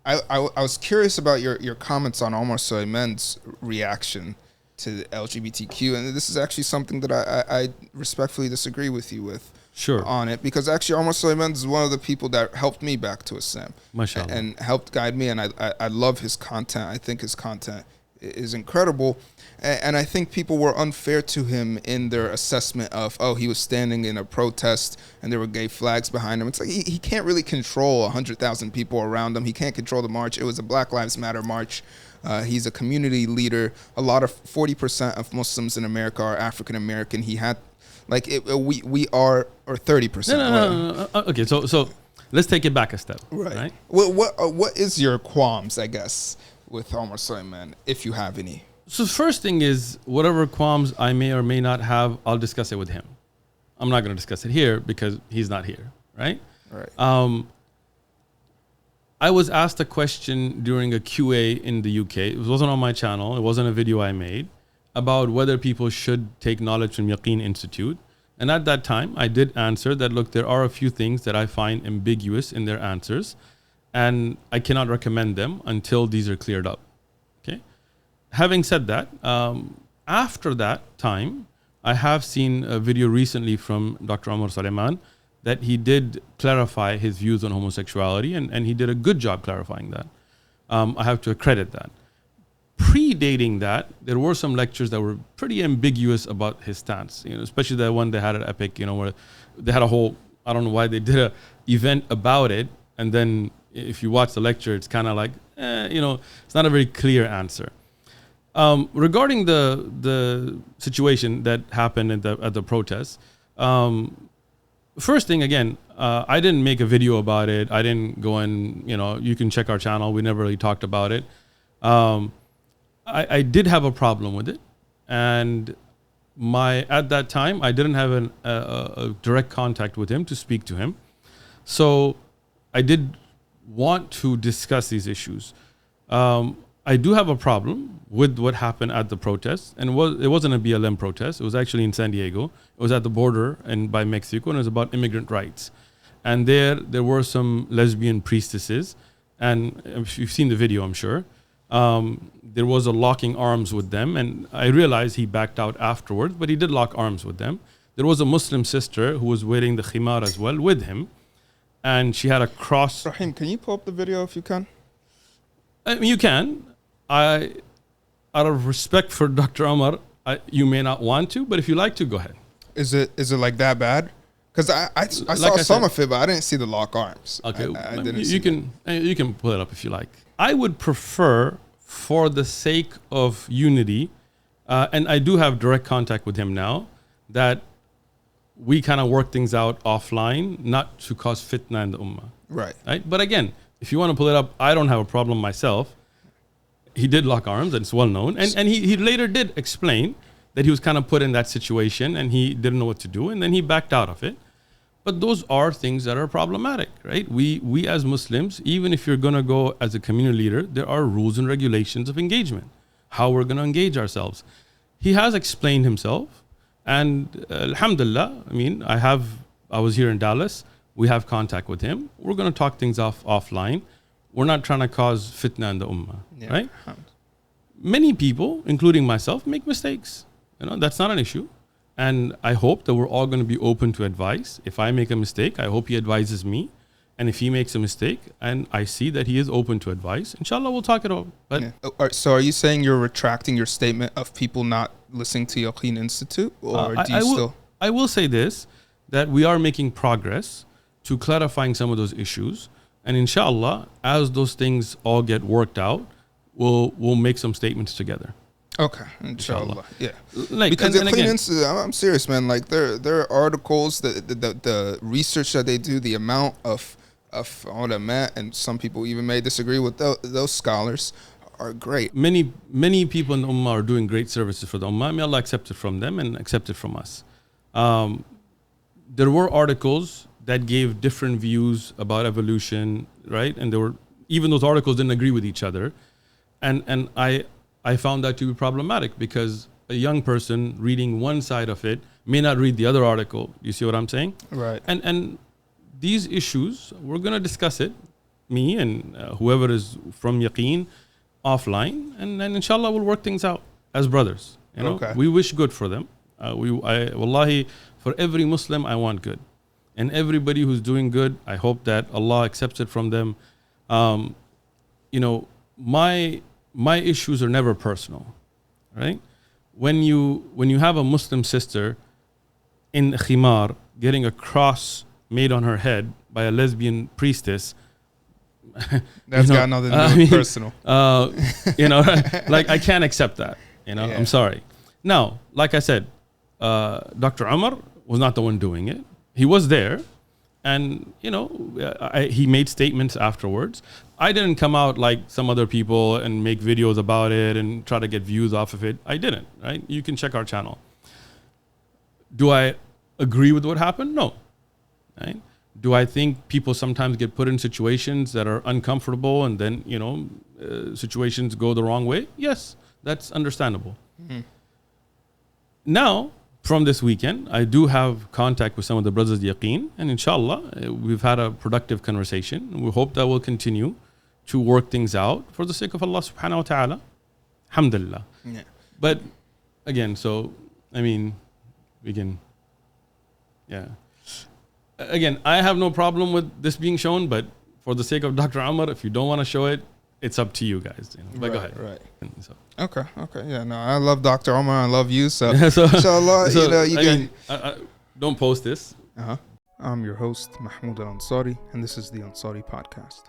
I was curious about your comments on Omar Suleiman's reaction to the LGBTQ, and this is actually something that I respectfully disagree with you with. Sure. On it, because actually Omar Suleiman is one of the people that helped me back to Islam, and helped guide me, and I love his content. I think his content is incredible, and I think people were unfair to him in their assessment of, oh, he was standing in a protest and there were gay flags behind him. It's like he can't really control 100,000 people around him. He can't control the march. It was a Black Lives Matter march. He's a community leader. A lot of 40% of Muslims in America are African American. He had we are, or 30%. No. Okay, so let's take it back a step. Right. What is your qualms, I guess, with Omar Suleiman, if you have any? So first thing is, whatever qualms I may or may not have, I'll discuss it with him. I'm not going to discuss it here because he's not here, right? Right. I was asked a question during a QA in the UK. It wasn't on my channel. It wasn't a video I made, about whether people should take knowledge from Yaqeen Institute. And at that time, I did answer that, look, there are a few things that I find ambiguous in their answers, and I cannot recommend them until these are cleared up. Okay. Having said that, after that time, I have seen a video recently from Dr. Omar Suleiman that he did clarify his views on homosexuality, and he did a good job clarifying that. I have to accredit that. Predating that, there were some lectures that were pretty ambiguous about his stance, especially the one they had at Epic, where they had a whole, I don't know why they did a event about it. And then if you watch the lecture, it's kind of like, it's not a very clear answer. Regarding the situation that happened at the protest, first thing, again, I didn't make a video about it. I didn't go and, you can check our channel. We never really talked about it. I did have a problem with it, and at that time I didn't have a direct contact with him to speak to him, so I did want to discuss these issues. I do have a problem with what happened at the protest, and it wasn't a BLM protest. It was actually in San Diego. It was at the border and by Mexico, and it was about immigrant rights. And there were some lesbian priestesses, and if you've seen the video, I'm sure. There was a locking arms with them, and I realized he backed out afterwards, but he did lock arms with them. There was a Muslim sister who was wearing the khimar as well with him, and she had a cross. Rahim, can you pull up the video if you can? I mean, you can. Out of respect for Dr. Omar, you may not want to, but if you like to, go ahead. Is it like that bad? Because I saw some of it, but I didn't see the lock arms. Okay, you can pull it up if you like. I would prefer, for the sake of unity, and I do have direct contact with him now, that we kind of work things out offline, not to cause fitna in the ummah. Right. But again, if you want to pull it up, I don't have a problem myself. He did lock arms, and it's well known. And he later did explain that he was kind of put in that situation and he didn't know what to do, and then he backed out of it. But those are things that are problematic, right? We as Muslims, even if you're going to go as a community leader, there are rules and regulations of engagement, how we're going to engage ourselves. He has explained himself, and alhamdulillah, I was here in Dallas. We have contact with him. We're going to talk things offline. We're not trying to cause fitna in the ummah, right? Many people, including myself, make mistakes. That's not an issue. And I hope that we're all going to be open to advice. If I make a mistake, I hope he advises me. And if he makes a mistake and I see that he is open to advice, inshallah, we'll talk it over. But So are you saying you're retracting your statement of people not listening to Yaqeen Institute? Or do you still? I will say this, that we are making progress to clarifying some of those issues. And inshallah, as those things all get worked out, we'll make some statements together. Okay, inshallah. Yeah. Because I'm serious, man. Like there are articles, the research that they do, the amount of ulama, and some people even may disagree with those scholars, are great. Many people in the ummah are doing great services for the ummah. May Allah accept it from them and accept it from us. There were articles that gave different views about evolution, right? And even those articles didn't agree with each other. And I found that to be problematic, because a young person reading one side of it may not read the other article. You see what I'm saying? Right. And these issues, we're going to discuss it. me and whoever is from Yaqeen offline, and then inshallah we'll work things out as brothers. You know, we wish good for them. Wallahi, for every Muslim, I want good. And everybody who's doing good, I hope that Allah accepts it from them. You know, my issues are never personal, right? When you have a Muslim sister in khimar getting a cross made on her head by a lesbian priestess, that's got nothing to do with personal. You know, like I can't accept that. You know, I'm sorry. Now, like I said, Dr. Omar was not the one doing it. He was there, and you know, he made statements afterwards. I didn't come out like some other people and make videos about it and try to get views off of it. I didn't. Right? You can check our channel. Do I agree with what happened? No. Right? Do I think people sometimes get put in situations that are uncomfortable and then, you know, situations go the wrong way? Yes, that's understandable. Mm-hmm. Now, from this weekend, I do have contact with some of the brothers of Yaqeen, and inshallah, we've had a productive conversation. We hope that will continue to work things out for the sake of Allah subhanahu wa ta'ala. Alhamdulillah. Yeah. But again, so, I mean, we can, Again, I have no problem with this being shown, but for the sake of Dr. Omar, if you don't want to show it, it's up to you guys. You know? But go ahead. Right. So. Okay. Yeah. No, I love Dr. Omar. I love you. So, inshallah, you know, you can. Don't post this. I'm your host, Mahmoud Al Ansari, and this is the Ansari Podcast.